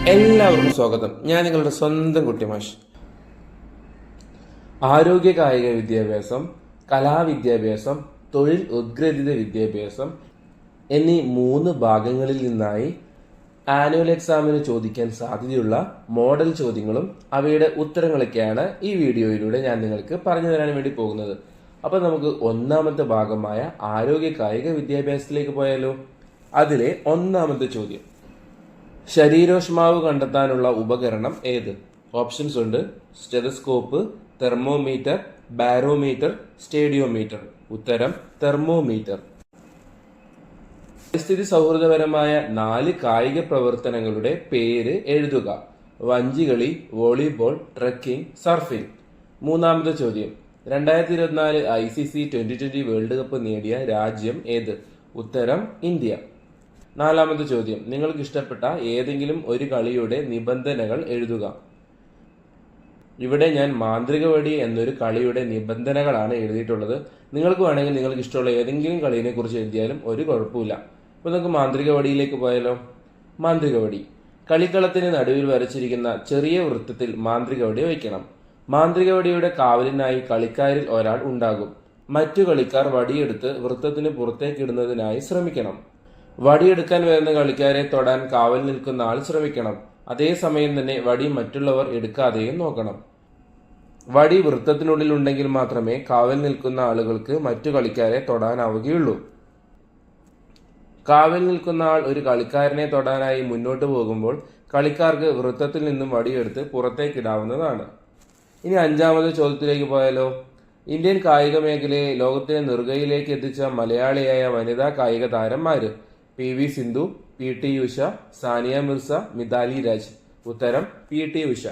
എല്ലാവർക്കും സ്വാഗതം. ഞാൻ നിങ്ങളുടെ സ്വന്തം കുട്ടിമാഷ്. ആരോഗ്യ കായിക വിദ്യാഭ്യാസം, കലാവിദ്യാഭ്യാസം, തൊഴിൽ ഉദ്ഗ്രഥിത വിദ്യാഭ്യാസം എന്നീ 3 ഭാഗങ്ങളിൽ നിന്നായി ആനുവൽ എക്സാമിന് ചോദിക്കാൻ സാധ്യതയുള്ള മോഡൽ ചോദ്യങ്ങളും അവയുടെ ഉത്തരങ്ങളൊക്കെയാണ് ഈ വീഡിയോയിലൂടെ ഞാൻ നിങ്ങൾക്ക് പറഞ്ഞു തരാൻ വേണ്ടി പോകുന്നത്. അപ്പൊ നമുക്ക് ഒന്നാമത്തെ ഭാഗമായ ആരോഗ്യ കായിക വിദ്യാഭ്യാസത്തിലേക്ക് പോയാലോ. അതിലെ ഒന്നാമത്തെ ചോദ്യം: ശരീരോഷ്മാവ് കണ്ടെത്താനുള്ള ഉപകരണം ഏത്? ഓപ്ഷൻസ് ഉണ്ട്: സ്റ്റെതസ്കോപ്പ്, തെർമോമീറ്റർ, ബാരോമീറ്റർ, സ്റ്റേഡിയോമീറ്റർ. ഉത്തരം തെർമോമീറ്റർ. പരിസ്ഥിതി സൗഹൃദപരമായ 4 കായിക പ്രവർത്തനങ്ങളുടെ പേര് എഴുതുക. വഞ്ചികളി, വോളിബോൾ, ട്രെക്കിംഗ്, സർഫിംഗ്. മൂന്നാമത്തെ ചോദ്യം: 2024 ICC T20 വേൾഡ് കപ്പ് നേടിയ രാജ്യം ഏത്? ഉത്തരം ഇന്ത്യ. നാലാമത്തെ ചോദ്യം: നിങ്ങൾക്ക് ഇഷ്ടപ്പെട്ട ഏതെങ്കിലും ഒരു കളിയുടെ നിബന്ധനകൾ എഴുതുക. ഇവിടെ ഞാൻ മാന്ത്രികവടി എന്നൊരു കളിയുടെ നിബന്ധനകളാണ് എഴുതിയിട്ടുള്ളത്. നിങ്ങൾക്ക് വേണമെങ്കിൽ നിങ്ങൾക്ക് ഇഷ്ടമുള്ള ഏതെങ്കിലും കളിയെ കുറിച്ച് എഴുതിയാലും ഒരു കുഴപ്പമില്ല. അപ്പൊ നമുക്ക് മാന്ത്രികവടിയിലേക്ക് പോയാലോ. മാന്ത്രികവടി: കളിക്കളത്തിന് നടുവിൽ വരച്ചിരിക്കുന്ന ചെറിയ വൃത്തത്തിൽ മാന്ത്രികവടി വയ്ക്കണം. മാന്ത്രികവടിയുടെ കാവലിനായി കളിക്കാരിൽ ഒരാൾ ഉണ്ടാകും. മറ്റു കളിക്കാർ വടിയെടുത്ത് വൃത്തത്തിന് പുറത്തേക്കിടുന്നതിനായി ശ്രമിക്കണം. വടിയെടുക്കാൻ വരുന്ന കളിക്കാരെ തൊടാൻ കാവൽ നിൽക്കുന്ന ആൾ ശ്രമിക്കണം. അതേസമയം തന്നെ വടി മറ്റുള്ളവർ എടുക്കാതെയും നോക്കണം. വടി വൃത്തത്തിനുള്ളിൽ ഉണ്ടെങ്കിൽ മാത്രമേ കാവൽ നിൽക്കുന്ന ആളുകൾക്ക് മറ്റു കളിക്കാരെ തൊടാനാവുകയുള്ളൂ. കാവൽ നിൽക്കുന്ന ആൾ ഒരു കളിക്കാരനെ തൊടാനായി മുന്നോട്ട് പോകുമ്പോൾ കളിക്കാർക്ക് വൃത്തത്തിൽ നിന്നും വടിയെടുത്ത് പുറത്തേക്കിടാവുന്നതാണ്. ഇനി അഞ്ചാമത്തെ ചോദ്യത്തിലേക്ക് പോയാലോ. ഇന്ത്യൻ കായിക മേഖലയെ ലോകത്തിലെ നെറുകയിലേക്ക് എത്തിച്ച മലയാളിയായ വനിതാ കായിക താരം ആര്? PV Sindhu, PT Usha, Sania Mirza, Mithali Raj. ഉത്തരം PT ഉഷ.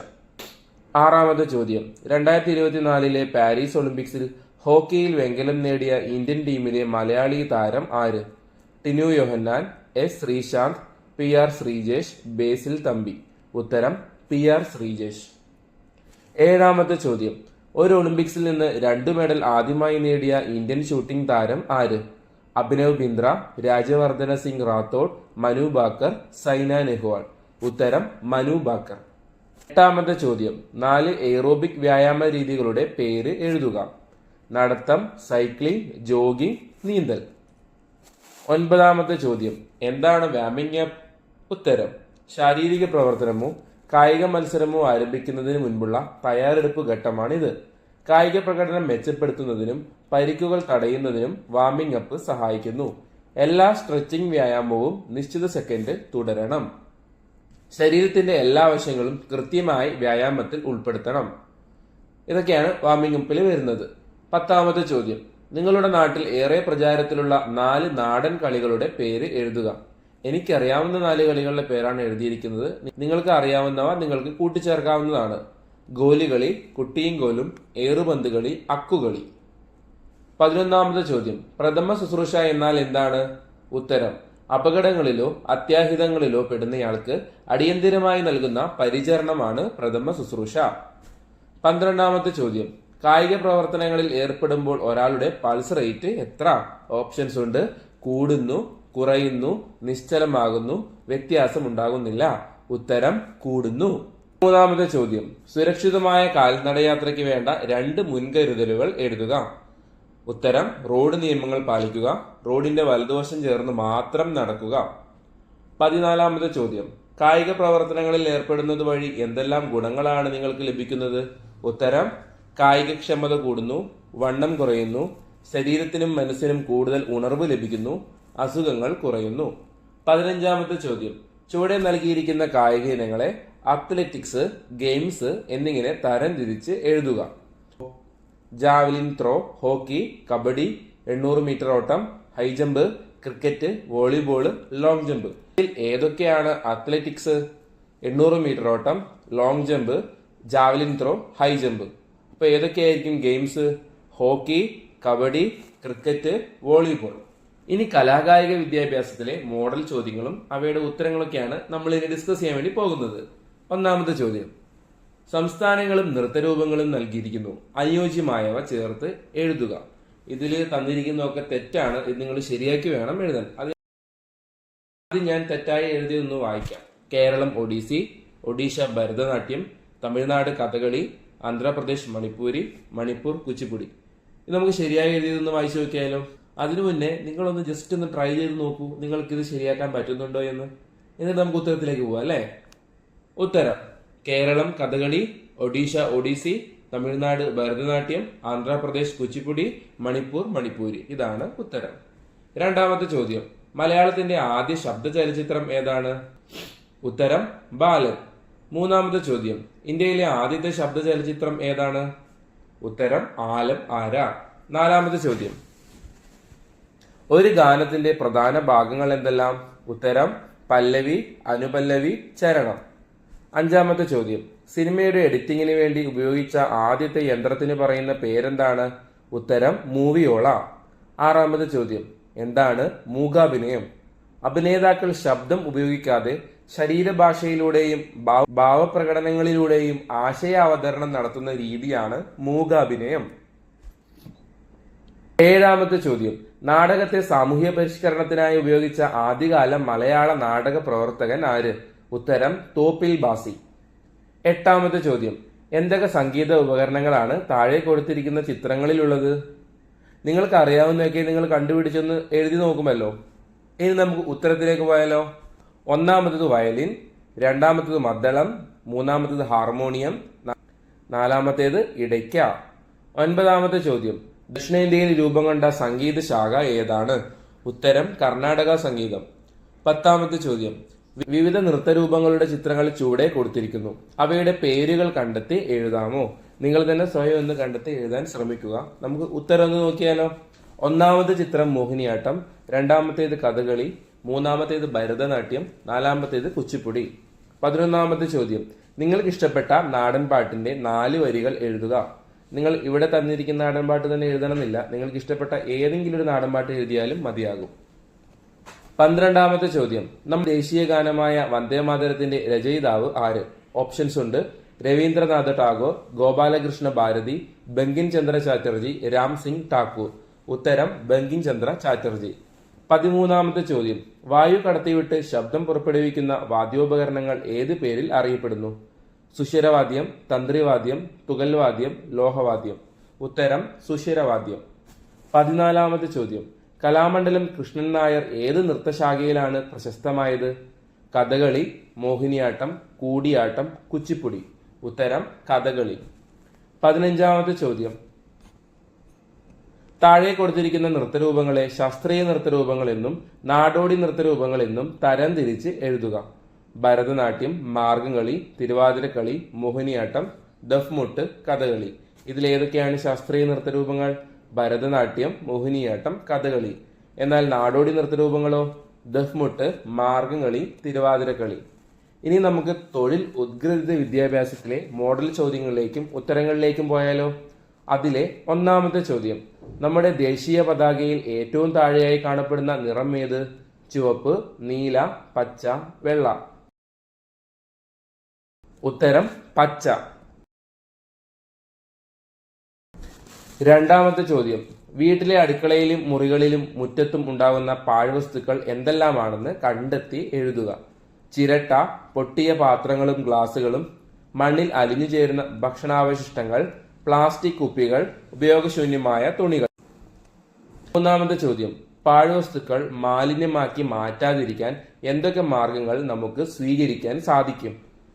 ആറാമത്തെ ചോദ്യം: 2024 പാരീസ് ഒളിമ്പിക്സിൽ ഹോക്കിയിൽ വെങ്കലം നേടിയ ഇന്ത്യൻ ടീമിലെ മലയാളി താരം ആര്? ടിനു യോഹന്നാൻ, S ശ്രീശാന്ത്, PR ശ്രീജേഷ്, ബേസിൽ തമ്പി. ഉത്തരം PR ശ്രീജേഷ്. ഏഴാമത്തെ ചോദ്യം: ഒരു ഒളിമ്പിക്സിൽ നിന്ന് 2 മെഡൽ ആദ്യമായി നേടിയ ഇന്ത്യൻ ഷൂട്ടിംഗ് താരം ആര്? അഭിനവ് ബിന്ദ്ര, രാജവർദ്ധന സിംഗ് റാത്തോഡ്, മനു ബാക്കർ, സൈന നെഹ്വാൾ. ഉത്തരം മനു ബാക്കർ. എട്ടാമത്തെ ചോദ്യം: 4 എയ്റോബിക് വ്യായാമ രീതികളുടെ പേര് എഴുതുക. നടത്തം, സൈക്ലിംഗ്, ജോഗിംഗ്, നീന്തൽ. ഒൻപതാമത്തെ ചോദ്യം: എന്താണ് വാമിംഗ് അപ്പ്? ഉത്തരം ശാരീരിക പ്രവർത്തനമോ കായിക മത്സരമോ ആരംഭിക്കുന്നതിന് മുൻപുള്ള തയ്യാറെടുപ്പ് ഘട്ടമാണിത്. കായിക പ്രകടനം മെച്ചപ്പെടുത്തുന്നതിനും പരിക്കുകൾ തടയുന്നതിനും വാമിംഗ് അപ്പ് സഹായിക്കുന്നു. എല്ലാ സ്ട്രെച്ചിങ് വ്യായാമവും നിശ്ചിത സെക്കൻഡ് തുടരണം. ശരീരത്തിന്റെ എല്ലാ വശങ്ങളും കൃത്യമായി വ്യായാമത്തിൽ ഉൾപ്പെടുത്തണം. ഇതൊക്കെയാണ് വാമിംഗ് അപ്പിൽ വരുന്നത്. പത്താമത്തെ ചോദ്യം: നിങ്ങളുടെ നാട്ടിൽ ഏറെ പ്രചാരത്തിലുള്ള 4 നാടൻ കളികളുടെ പേര് എഴുതുക. എനിക്കറിയാവുന്ന 4 കളികളുടെ പേരാണ് എഴുതിയിരിക്കുന്നത്. നിങ്ങൾക്ക് അറിയാവുന്നവ നിങ്ങൾക്ക് കൂട്ടിച്ചേർക്കാവുന്നതാണ്. ഗോലികളി, കുട്ടിയും കോലും, ഏറുപന്ത് കളി, അക്കുകളി. 11ാമത്തെ ചോദ്യം: പ്രഥമ ശുശ്രൂഷ എന്നാൽ എന്താണ്? ഉത്തരം അപകടങ്ങളിലോ അത്യാഹിതങ്ങളിലോ പെടുന്നയാൾക്ക് അടിയന്തിരമായി നൽകുന്ന പരിചരണമാണ് പ്രഥമ ശുശ്രൂഷ. 12ാമത്തെ ചോദ്യം: കായിക പ്രവർത്തനങ്ങളിൽ ഏർപ്പെടുമ്പോൾ ഒരാളുടെ പൾസ് റേറ്റ് എത്ര? ഓപ്ഷൻസ് ഉണ്ട്: കൂടുന്നു, കുറയുന്നു, നിശ്ചലമാകുന്നു, വ്യത്യാസം ഉണ്ടാകുന്നില്ല. ഉത്തരം കൂടുന്നു. 3ാമത്തെ ചോദ്യം: സുരക്ഷിതമായ കാൽനടയാത്രയ്ക്ക് വേണ്ട 2 മുൻകരുതലുകൾ എഴുതുക. ഉത്തരം റോഡ് നിയമങ്ങൾ പാലിക്കുക, റോഡിന്റെ വലതുവശം ചേർന്ന് മാത്രം നടക്കുക. 14ാമത്തെ ചോദ്യം: കായിക പ്രവർത്തനങ്ങളിൽ ഏർപ്പെടുന്നത് വഴി എന്തെല്ലാം ഗുണങ്ങളാണ് നിങ്ങൾക്ക് ലഭിക്കുന്നത്? ഉത്തരം കായികക്ഷമത കൂടുന്നു, വണ്ണം കുറയുന്നു, ശരീരത്തിനും മനസ്സിനും കൂടുതൽ ഉണർവ് ലഭിക്കുന്നു, അസുഖങ്ങൾ കുറയുന്നു. 15ാമത്തെ ചോദ്യം: ചുവടെ നൽകിയിരിക്കുന്ന കായിക ഇനങ്ങളെ അത്ലറ്റിക്സ്, ഗെയിംസ് എന്നിങ്ങനെ തരം തിരിച്ച് എഴുതുക. Javelin throw, hockey, kabaddi, 800 metre ഓട്ടം, high jump, cricket, volleyball, long jump. ഇതിൽ ഏതൊക്കെയാണ് അത്ലറ്റിക്സ്? 800 മീറ്റർ ഓട്ടം, long jump, javelin throw, high jump. അപ്പൊ ഏതൊക്കെയായിരിക്കും games? Hockey, kabaddi, cricket, volleyball. ഇനി കലാകായിക വിദ്യാഭ്യാസത്തിലെ മോഡൽ ചോദ്യങ്ങളും അവയുടെ ഉത്തരങ്ങളൊക്കെയാണ് നമ്മൾ ഇനി ഡിസ്കസ് ചെയ്യാൻ വേണ്ടി പോകുന്നത്. ഒന്നാമത്തെ ചോദ്യം: സംസ്ഥാനങ്ങളും നൃത്തരൂപങ്ങളും നൽകിയിരിക്കുന്നു. അനുയോജ്യമായവ ചേർത്ത് എഴുതുക. ഇതിൽ തന്നിരിക്കുന്നതൊക്കെ തെറ്റാണ്. ഇത് നിങ്ങൾ ശരിയാക്കി വേണം എഴുതാൻ. അത് ഞാൻ തെറ്റായി എഴുതിയൊന്ന് വായിക്കാം. കേരളം ഒഡീസി, ഒഡീഷ ഭരതനാട്യം, തമിഴ്നാട് കഥകളി, ആന്ധ്രാപ്രദേശ് മണിപ്പൂരി, മണിപ്പൂർ കുച്ചിപ്പുടി. ഇത് നമുക്ക് ശരിയായി എഴുതിയതൊന്ന് വായിച്ചു നോക്കിയാലോ. അതിനു മുന്നേ നിങ്ങളൊന്ന് ജസ്റ്റ് ഒന്ന് ട്രൈ ചെയ്ത് നോക്കൂ, നിങ്ങൾക്കിത് ശരിയാക്കാൻ പറ്റുന്നുണ്ടോ എന്ന്. എന്നിട്ട് നമുക്ക് ഉത്തരത്തിലേക്ക് പോവാം അല്ലേ. ഉത്തരം: കേരളം കഥകളി, ഒഡീഷ ഒഡീസി, തമിഴ്നാട് ഭരതനാട്യം, ആന്ധ്രാപ്രദേശ് കുച്ചിപ്പുടി, മണിപ്പൂർ മണിപ്പൂരി. ഇതാണ് ഉത്തരം. രണ്ടാമത്തെ ചോദ്യം: മലയാളത്തിന്റെ ആദ്യ ശബ്ദ ചലച്ചിത്രം ഏതാണ്? ഉത്തരം: ബാലൻ. മൂന്നാമത്തെ ചോദ്യം: ഇന്ത്യയിലെ ആദ്യത്തെ ശബ്ദ ചലച്ചിത്രം ഏതാണ്? ഉത്തരം: ആലം ആര. നാലാമത്തെ ചോദ്യം: ഒരു ഗാനത്തിന്റെ പ്രധാന ഭാഗങ്ങൾ എന്തെല്ലാം? ഉത്തരം: പല്ലവി, അനുപല്ലവി, ചരണം. അഞ്ചാമത്തെ ചോദ്യം: സിനിമയുടെ എഡിറ്റിംഗിന് വേണ്ടി ഉപയോഗിച്ച ആദ്യത്തെ യന്ത്രത്തിന് പറയുന്ന പേരെന്താണ്? ഉത്തരം: മൂവിയോള. ആറാമത്തെ ചോദ്യം: എന്താണ് മൂകാഭിനയം? അഭിനേതാക്കൾ ശബ്ദം ഉപയോഗിക്കാതെ ശരീരഭാഷയിലൂടെയും ഭാവപ്രകടനങ്ങളിലൂടെയും ആശയാവതരണം നടത്തുന്ന രീതിയാണ് മൂകാഭിനയം. ഏഴാമത്തെ ചോദ്യം: നാടകത്തെ സാമൂഹ്യ പരിഷ്കരണത്തിനായി ഉപയോഗിച്ച ആദ്യകാല മലയാള നാടക പ്രവർത്തകൻ ആര്? ഉത്തരം: തോപ്പിൽ ഭാസി. എട്ടാമത്തെ ചോദ്യം: എന്തൊക്കെ സംഗീത ഉപകരണങ്ങളാണ് താഴെ കൊടുത്തിരിക്കുന്ന ചിത്രങ്ങളിലുള്ളത്? നിങ്ങൾക്ക് അറിയാവുന്നതൊക്കെ നിങ്ങൾ കണ്ടുപിടിച്ചൊന്ന് എഴുതി നോക്കുമല്ലോ. ഇനി നമുക്ക് ഉത്തരത്തിലേക്ക് പോയാലോ. ഒന്നാമത്തത് വയലിൻ, രണ്ടാമത്തത് മദ്ദളം, മൂന്നാമത്തത് ഹാർമോണിയം, നാലാമത്തേത് ഇടയ്ക്ക. ഒൻപതാമത്തെ ചോദ്യം: ദക്ഷിണേന്ത്യയിൽ രൂപം കൊണ്ട സംഗീത ശാഖ ഏതാണ്? ഉത്തരം: കർണാടക സംഗീതം. പത്താമത്തെ ചോദ്യം: വിവിധ നൃത്തരൂപങ്ങളുടെ ചിത്രങ്ങൾ ചുവടെ കൊടുത്തിരിക്കുന്നു. അവയുടെ പേരുകൾ കണ്ടെത്തി എഴുതാമോ? നിങ്ങൾ തന്നെ സ്വയം ഒന്ന് കണ്ടെത്തി എഴുതാൻ ശ്രമിക്കുക. നമുക്ക് ഉത്തരം ഒന്ന് നോക്കിയാലോ. ഒന്നാമത്തെ ചിത്രം മോഹിനിയാട്ടം, രണ്ടാമത്തേത് കഥകളി, മൂന്നാമത്തേത് ഭരതനാട്യം, നാലാമത്തേത് കുച്ചിപ്പുടി. 11ാമത്തെ ചോദ്യം: നിങ്ങൾക്ക് ഇഷ്ടപ്പെട്ട നാടൻ പാട്ടിന്റെ 4 വരികൾ എഴുതുക. നിങ്ങൾ ഇവിടെ തന്നിരിക്കുന്ന നാടൻ പാട്ട് തന്നെ എഴുതണമെന്നില്ല, നിങ്ങൾക്ക് ഇഷ്ടപ്പെട്ട ഏതെങ്കിലും ഒരു നാടൻ പാട്ട് എഴുതിയാലും മതിയാകും. 12ാമത്തെ ചോദ്യം: നമ്മുടെ ദേശീയ ഗാനമായ വന്ദേമാതരത്തിന്റെ രചയിതാവ് ആര്? ഓപ്ഷൻസ് ഉണ്ട്: രവീന്ദ്രനാഥ ടാഗോർ, ഗോപാലകൃഷ്ണ ഭാരതി, ബങ്കിം ചന്ദ്ര ചാറ്റർജി, രാം സിംഗ് ഠാക്കൂർ. ഉത്തരം: ബങ്കിം ചന്ദ്ര ചാറ്റർജി. 13ാമത്തെ ചോദ്യം: വായു കടത്തിവിട്ട് ശബ്ദം പുറപ്പെടുവിക്കുന്ന വാദ്യോപകരണങ്ങൾ ഏത് പേരിൽ അറിയപ്പെടുന്നു? സുഷിരവാദ്യം, തന്ത്രിവാദ്യം, തുകൽവാദ്യം, ലോഹവാദ്യം. ഉത്തരം: സുഷിരവാദ്യം. 14ാമത്തെ ചോദ്യം: കലാമണ്ഡലം കൃഷ്ണൻ നായർ ഏത് നൃത്തശാഖയിലാണ് പ്രശസ്തമായത്? കഥകളി, മോഹിനിയാട്ടം, കൂടിയാട്ടം, കുച്ചിപ്പുടി. ഉത്തരം: കഥകളി. 15ാമത്തെ ചോദ്യം: താഴെ കൊടുത്തിരിക്കുന്ന നൃത്തരൂപങ്ങളെ ശാസ്ത്രീയ നൃത്തരൂപങ്ങൾ എന്നും നാടോടി നൃത്തരൂപങ്ങൾ എന്നും തരം തിരിച്ച് എഴുതുക. ഭരതനാട്യം, മാർഗംകളി, തിരുവാതിരക്കളി, മോഹിനിയാട്ടം, ദഫ്മുട്ട്, കഥകളി. ഇതിലേതൊക്കെയാണ് ശാസ്ത്രീയ നൃത്തരൂപങ്ങൾ? ഭരതനാട്യം, മോഹിനിയാട്ടം, കഥകളി. എന്നാൽ നാടോടി നൃത്തരൂപങ്ങളോ? ദഫ്മുട്ട്, മാർഗംകളി, തിരുവാതിരക്കളി. ഇനി നമുക്ക് തൊഴിൽ ഉദ്ഗ്രഥിത വിദ്യാഭ്യാസത്തിലെ മോഡൽ ചോദ്യങ്ങളിലേക്കും ഉത്തരങ്ങളിലേക്കും പോയാലോ. അതിലെ ഒന്നാമത്തെ ചോദ്യം: നമ്മുടെ ദേശീയ പതാകയിൽ ഏറ്റവും താഴെയായി കാണപ്പെടുന്ന നിറം ഏത്? ചുവപ്പ്, നീല, പച്ച, വെള്ള. ഉത്തരം: പച്ച. രണ്ടാമത്തെ ചോദ്യം: വീട്ടിലെ അടുക്കളയിലും മുറികളിലും മുറ്റത്തും ഉണ്ടാകുന്ന പാഴ്വസ്തുക്കൾ എന്തെല്ലാമാണെന്ന് കണ്ടെത്തി എഴുതുക. ചിരട്ട, പൊട്ടിയ പാത്രങ്ങളും ഗ്ലാസുകളും, മണ്ണിൽ അലിഞ്ഞു ചേരുന്ന ഭക്ഷണാവശിഷ്ടങ്ങൾ, പ്ലാസ്റ്റിക് കുപ്പികൾ, ഉപയോഗശൂന്യമായ തുണികൾ. മൂന്നാമത്തെ ചോദ്യം: പാഴ്വസ്തുക്കൾ മാലിന്യമാക്കി മാറ്റാതിരിക്കാൻ എന്തൊക്കെ മാർഗങ്ങൾ നമുക്ക് സ്വീകരിക്കാൻ സാധിക്കും?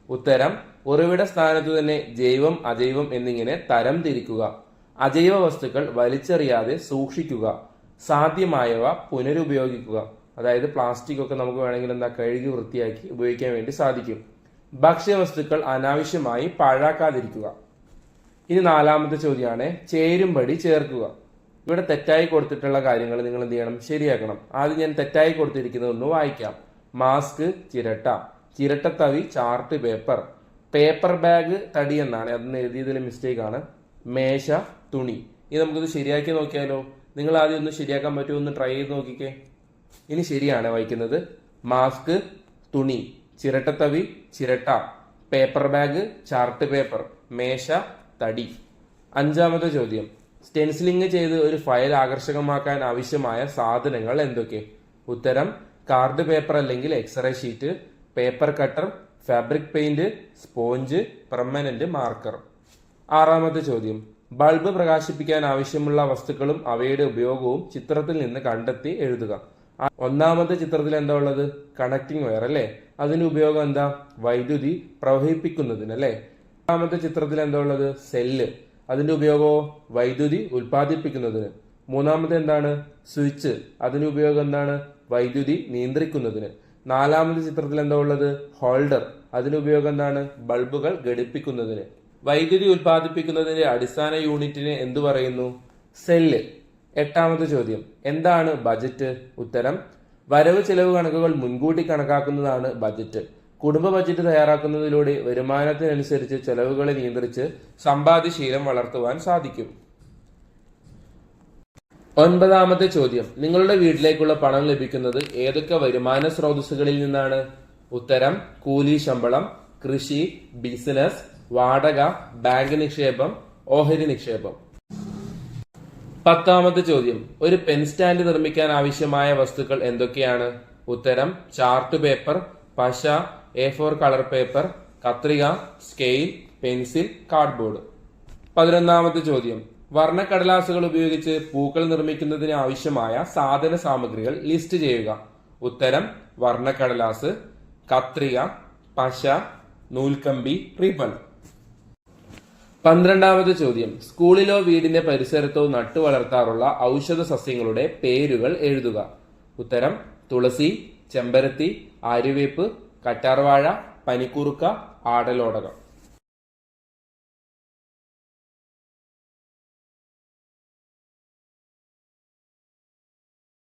ഉത്തരം: ഉറവിട സ്ഥാനത്തു തന്നെ ജൈവം, അജൈവം എന്നിങ്ങനെ തരം തിരിക്കുക. അജൈവ വസ്തുക്കൾ വലിച്ചെറിയാതെ സൂക്ഷിക്കുക. സാധ്യമായവ പുനരുപയോഗിക്കുക. അതായത് പ്ലാസ്റ്റിക് ഒക്കെ നമുക്ക് വേണമെങ്കിൽ കഴുകി വൃത്തിയാക്കി ഉപയോഗിക്കാൻ വേണ്ടി സാധിക്കും. ഭക്ഷ്യവസ്തുക്കൾ അനാവശ്യമായി പാഴാക്കാതിരിക്കുക. ഇനി നാലാമത്തെ ചോദ്യമാണ് ചേരുംപടി ചേർക്കുക. ഇവിടെ തെറ്റായി കൊടുത്തിട്ടുള്ള കാര്യങ്ങൾ നിങ്ങൾ എന്ത് ചെയ്യണം? ശരിയാക്കണം. ആദ്യം ഞാൻ തെറ്റായി കൊടുത്തിരിക്കുന്നതൊന്ന് വായിക്കാം. മാസ്ക് ചിരട്ട, ചിരട്ടത്തവി ചാർട്ട് പേപ്പർ, പേപ്പർ ബാഗ് തടി എന്നാണ്, അതൊന്ന് എഴുതിയതിൽ മിസ്റ്റേക്ക് ആണ്. മേശ തുണി. ഇനി നമുക്കിത് ശരിയാക്കി നോക്കിയാലോ. നിങ്ങൾ ആദ്യം ഒന്ന് ശരിയാക്കാൻ പറ്റുമോ ഒന്ന് ട്രൈ ചെയ്ത് നോക്കിക്കേ. ഇനി ശരിയാണ് വായിക്കുന്നത്. മാസ്ക് തുണി, ചിരട്ടത്തവി ചിരട്ട, പേപ്പർ ബാഗ് ചാർട്ട് പേപ്പർ, മേശ തടി. അഞ്ചാമത്തെ ചോദ്യം: സ്റ്റെൻസിലിംഗ് ചെയ്ത് ഒരു ഫയൽ ആകർഷകമാക്കാൻ ആവശ്യമായ സാധനങ്ങൾ എന്തൊക്കെ? ഉത്തരം: കാർഡ് പേപ്പർ അല്ലെങ്കിൽ x-ray sheet, paper cutter, fabric paint, sponge, permanent marker. ആറാമത്തെ ചോദ്യം, ബൾബ് പ്രകാശിപ്പിക്കാൻ ആവശ്യമുള്ള വസ്തുക്കളും അവയുടെ ഉപയോഗവും ചിത്രത്തിൽ നിന്ന് കണ്ടെത്തി എഴുതുക. ഒന്നാമത്തെ ചിത്രത്തിൽ എന്താ ഉള്ളത്? കണക്റ്റിംഗ് വയർ അല്ലേ? അതിന്റെ ഉപയോഗം എന്താ? വൈദ്യുതി പ്രവഹിപ്പിക്കുന്നതിന് അല്ലേ? രണ്ടാമത്തെ ചിത്രത്തിൽ എന്താ ഉള്ളത്? സെല്ല്. അതിന്റെ ഉപയോഗമോ? വൈദ്യുതി ഉൽപ്പാദിപ്പിക്കുന്നതിന്. മൂന്നാമത്തെ എന്താണ്? സ്വിച്ച്. അതിന്റെ ഉപയോഗം എന്താണ്? വൈദ്യുതി നിയന്ത്രിക്കുന്നതിന്. നാലാമത്തെ ചിത്രത്തിൽ എന്താ ഉള്ളത്? ഹോൾഡർ. അതിന്റെ ഉപയോഗം എന്താണ്? ബൾബുകൾ ഘടിപ്പിക്കുന്നതിന്. വൈദ്യുതി ഉൽപ്പാദിപ്പിക്കുന്നതിന്റെ അടിസ്ഥാന യൂണിറ്റിന് എന്തു പറയുന്നു? സെല്ല്. എട്ടാമത്തെ ചോദ്യം, എന്താണ് ബജറ്റ്? ഉത്തരം, വരവ് ചെലവ് കണക്കുകൾ മുൻകൂട്ടി കണക്കാക്കുന്നതാണ് ബജറ്റ്. കുടുംബ ബജറ്റ് തയ്യാറാക്കുന്നതിലൂടെ വരുമാനത്തിനനുസരിച്ച് ചെലവുകളെ നിയന്ത്രിച്ച് സമ്പാദ്യശീലം വളർത്തുവാൻ സാധിക്കും. ഒൻപതാമത്തെ ചോദ്യം, നിങ്ങളുടെ വീട്ടിലേക്കുള്ള പണം ലഭിക്കുന്നത് ഏതൊക്കെ വരുമാന സ്രോതസ്സുകളിൽ നിന്നാണ്? ഉത്തരം, കൂലി ശമ്പളം, കൃഷി, ബിസിനസ്, വാടക, ബാങ്ക് നിക്ഷേപം, ഓഹരി നിക്ഷേപം. പത്താമത്തെ ചോദ്യം, ഒരു പെൻ സ്റ്റാൻഡ് നിർമ്മിക്കാൻ ആവശ്യമായ വസ്തുക്കൾ എന്തൊക്കെയാണ്? ഉത്തരം, ചാർട്ട് പേപ്പർ, പശ, A4 കളർ പേപ്പർ, കത്രിക, സ്കെയിൽ, പെൻസിൽ, കാർഡ്ബോർഡ്. 11ാമത്തെ ചോദ്യം, വർണ്ണക്കടലാസുകൾ ഉപയോഗിച്ച് പൂക്കൾ നിർമ്മിക്കുന്നതിന് ആവശ്യമായ സാധന സാമഗ്രികൾ ലിസ്റ്റ് ചെയ്യുക. ഉത്തരം, വർണ്ണക്കടലാസ്, കത്രിക, പശ, നൂൽക്കമ്പി, റിബൺ. 12ാമത്തെ ചോദ്യം, സ്കൂളിലോ വീടിന്റെ പരിസരത്തോ നട്ടു വളർത്താറുള്ള ഔഷധ സസ്യങ്ങളുടെ പേരുകൾ എഴുതുക. ഉത്തരം, തുളസി, ചെമ്പരത്തി, ആര്യവേപ്പ്, കറ്റാർവാഴ, പനിക്കൂർക്ക, ആടലോടകം.